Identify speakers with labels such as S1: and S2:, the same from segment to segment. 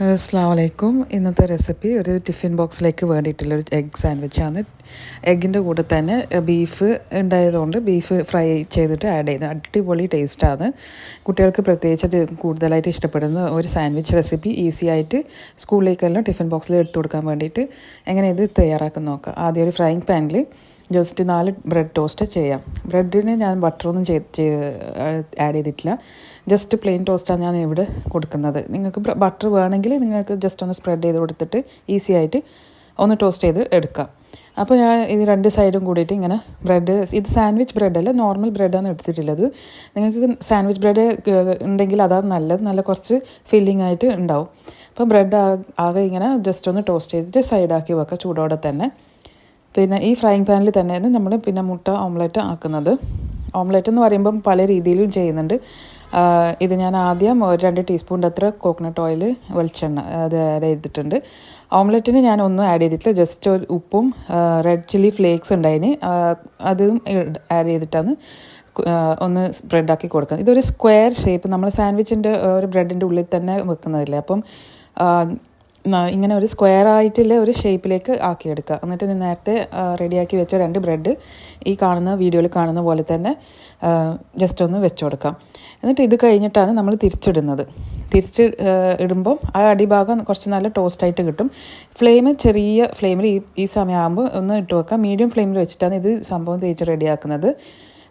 S1: അസ്സലാമു അലൈക്കും. ഇന്നത്തെ റെസിപ്പി ഒരു ടിഫിൻ ബോക്സിലേക്ക് വേണ്ടിയിട്ടുള്ളൊരു എഗ് സാൻഡ്വിച്ചാണ്. എഗ്ഗിൻ്റെ കൂടെ തന്നെ ബീഫ് ഉണ്ടായതുകൊണ്ട് ബീഫ് ഫ്രൈ ചെയ്തിട്ട് ആഡ് ചെയ്യുന്നത് അടിപൊളി ടേസ്റ്റാണ്. കുട്ടികൾക്ക് പ്രത്യേകിച്ച് അത് കൂടുതലായിട്ട് ഇഷ്ടപ്പെടുന്ന ഒരു സാൻഡ്വിച്ച് റെസിപ്പി ഈസി ആയിട്ട് സ്കൂളിലേക്കെല്ലാം ടിഫിൻ ബോക്സിൽ എടുത്തു കൊടുക്കാൻ വേണ്ടിയിട്ട് എങ്ങനെ ഇത് തയ്യാറാക്കാൻ നോക്കാം. ആദ്യം ഒരു ഫ്രൈങ് പാനിൽ ജസ്റ്റ് 4 ബ്രെഡ് ടോസ്റ്റ് ചെയ്യാം. ബ്രെഡിന് ഞാൻ ബട്ടറൊന്നും ആഡ് ചെയ്തിട്ടില്ല. ജസ്റ്റ് പ്ലെയിൻ ടോസ്റ്റാണ് ഞാൻ ഇവിടെ കൊടുക്കുന്നത്. നിങ്ങൾക്ക് ബട്ടർ വേണമെങ്കിൽ നിങ്ങൾക്ക് ജസ്റ്റ് ഒന്ന് സ്പ്രെഡ് ചെയ്ത് കൊടുത്തിട്ട് ഈസി ആയിട്ട് ഒന്ന് ടോസ്റ്റ് ചെയ്ത് എടുക്കാം. അപ്പോൾ ഞാൻ ഇത് 2 സൈഡും കൂടിയിട്ട് ഇങ്ങനെ ബ്രെഡ്, ഇത് സാൻഡ്വിച്ച് ബ്രെഡല്ല, നോർമൽ ബ്രെഡാണ് എടുത്തിട്ടുള്ളത്. നിങ്ങൾക്ക് സാൻഡ്വിച്ച് ബ്രെഡ് ഉണ്ടെങ്കിൽ അതാണ് നല്ലത്, നല്ല കുറച്ച് ഫില്ലിംഗ് ആയിട്ട് ഉണ്ടാവും. അപ്പോൾ ബ്രെഡ് ആകെ ഇങ്ങനെ ജസ്റ്റ് ഒന്ന് ടോസ്റ്റ് ചെയ്തിട്ട് സൈഡാക്കി വെക്കുക ചൂടോടെ തന്നെ. പിന്നെ ഈ ഫ്രൈങ് പാനിൽ തന്നെയാണ് നമ്മൾ പിന്നെ മുട്ട ഓംലെറ്റ് ആക്കുന്നത്. ഓംലെറ്റ് എന്ന് പറയുമ്പം പല രീതിയിലും ചെയ്യുന്നുണ്ട്. ഇത് ഞാൻ ആദ്യം 2 ടീസ്പൂണിൻ്റെ അത്ര കോക്കനട്ട് ഓയിൽ, വെളിച്ചെണ്ണ അത് ആഡ് ചെയ്തിട്ടുണ്ട്. ഓംലെറ്റിന് ഞാൻ ഒന്നും ആഡ് ചെയ്തിട്ടില്ല, ജസ്റ്റ് ഒരു ഉപ്പും റെഡ് ചില്ലി ഫ്ലേക്സ് ഉണ്ടായിന്, അതും ആഡ് ചെയ്തിട്ടാണ് ഒന്ന് സ്പ്രെഡാക്കി കൊടുക്കുന്നത്. ഇതൊരു സ്ക്വയർ ഷേപ്പ്, നമ്മൾ സാൻഡ്വിച്ചിൻ്റെ ഒരു ബ്രെഡിൻ്റെ ഉള്ളിൽ തന്നെ വെക്കുന്നതില്ലേ, അപ്പം ഇങ്ങനെ ഒരു സ്ക്വയർ ആയിട്ടുള്ള ഒരു ഷേപ്പിലേക്ക് ആക്കിയെടുക്കുക. എന്നിട്ട് നേരത്തെ റെഡിയാക്കി വെച്ച 2 ബ്രെഡ് ഈ കാണുന്ന വീഡിയോയിൽ കാണുന്ന പോലെ തന്നെ ജസ്റ്റ് ഒന്ന് വെച്ച് കൊടുക്കാം. എന്നിട്ട് ഇത് കഴിഞ്ഞിട്ടാണ് നമ്മൾ തിരിച്ചിടുന്നത്. ഇടുമ്പം ആ അടിഭാഗം കുറച്ച് നല്ല ടോസ്റ്റായിട്ട് കിട്ടും. ഫ്ലെയിം ചെറിയ ഫ്ലെയിമിൽ ഈ സമയമാകുമ്പോൾ ഒന്ന് ഇട്ട് വെക്കാം. മീഡിയം ഫ്ലെയിമിൽ വെച്ചിട്ടാണ് ഇത് സംഭവം തേച്ച് റെഡിയാക്കുന്നത്.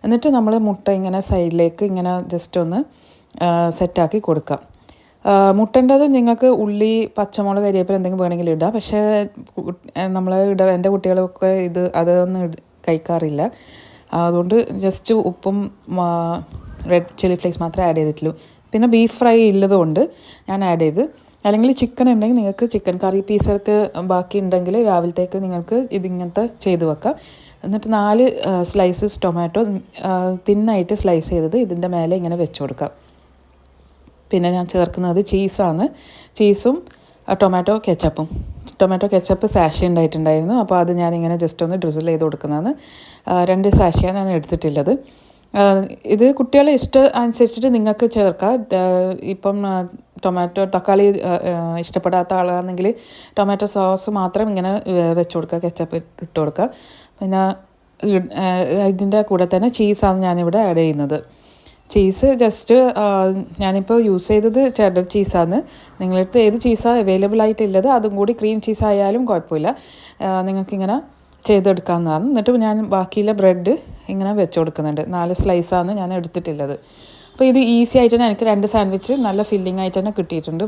S1: എന്നിട്ട് നമ്മൾ മുട്ട ഇങ്ങനെ സൈഡിലേക്ക് ഇങ്ങനെ ജസ്റ്റ് ഒന്ന് സെറ്റാക്കി കൊടുക്കാം. മുട്ടേണ്ടത് നിങ്ങൾക്ക് ഉള്ളി, പച്ചമുളക്, കരിവേപ്പില എന്തെങ്കിലും വേണമെങ്കിൽ ഇടാം. പക്ഷേ എൻ്റെ കുട്ടികളൊക്കെ അതൊന്നും കഴിക്കാറില്ല. അതുകൊണ്ട് ജസ്റ്റ് ഉപ്പും റെഡ് ചില്ലി ഫ്ലേക്സ് മാത്രമേ ആഡ് ചെയ്തിട്ടുള്ളൂ. പിന്നെ ബീഫ് ഫ്രൈ ഉള്ളതുകൊണ്ട് ഞാൻ ആഡ് ചെയ്ത്. അല്ലെങ്കിൽ ചിക്കൻ ഉണ്ടെങ്കിൽ നിങ്ങൾക്ക് ചിക്കൻ കറി പീസൊക്കെ ബാക്കി ഉണ്ടെങ്കിൽ രാവിലത്തേക്ക് നിങ്ങൾക്ക് ഇതിങ്ങനത്തെ ചെയ്ത് വെക്കാം. എന്നിട്ട് 4 സ്ലൈസസ് ടൊമാറ്റോ തിന്നായിട്ട് സ്ലൈസ് ചെയ്തത് ഇതിൻ്റെ മേലെ ഇങ്ങനെ വെച്ച് കൊടുക്കാം. പിന്നെ ഞാൻ ചേർക്കുന്നത് ചീസാണ്. ചീസും ടൊമാറ്റോ കെച്ചപ്പ് സാഷി ഉണ്ടായിട്ടുണ്ടായിരുന്നു. അപ്പോൾ അത് ഞാനിങ്ങനെ ജസ്റ്റ് ഒന്ന് ഡ്രിസിൽ ചെയ്ത് കൊടുക്കുന്നതാണ്. 2 സാഷിയാണ് ഞാൻ എടുത്തിട്ടുള്ളത്. ഇത് കുട്ടികളെ ഇഷ്ടം അനുസരിച്ചിട്ട് നിങ്ങൾക്ക് ചേർക്കാം. ഇപ്പം തക്കാളി ഇഷ്ടപ്പെടാത്ത ആളാണെങ്കിൽ ടൊമാറ്റോ സോസ് മാത്രം ഇങ്ങനെ വെച്ച് കൊടുക്കുക, കെച്ചപ്പ് ഇട്ട് കൊടുക്കുക. പിന്നെ ഇതിൻ്റെ കൂടെ തന്നെ ചീസാണ് ഞാനിവിടെ ആഡ് ചെയ്യുന്നത്. ചീസ് ജസ്റ്റ് ഞാനിപ്പോൾ യൂസ് ചെയ്തത് ചെഡർ ചീസാണ്. നിങ്ങളടുത്ത് ഏത് ചീസാണ് അവൈലബിൾ ആയിട്ടുള്ളത് അതും കൂടി ക്രീം ചീസ് ആയാലും കുഴപ്പമില്ല, നിങ്ങൾക്കിങ്ങനെ ചെയ്തെടുക്കാവുന്നതാണ്. എന്നിട്ട് ഞാൻ ബാക്കിയുള്ള ബ്രെഡ് ഇങ്ങനെ വെച്ച് കൊടുക്കുന്നുണ്ട്. 4 സ്ലൈസാണ് ഞാൻ എടുത്തിട്ടുള്ളത്. അപ്പോൾ ഇത് ഈസി ആയിട്ട് തന്നെ എനിക്ക് 2 സാൻഡ്വിച്ച് നല്ല ഫില്ലിംഗ് ആയിട്ട് തന്നെ കിട്ടിയിട്ടുണ്ട്.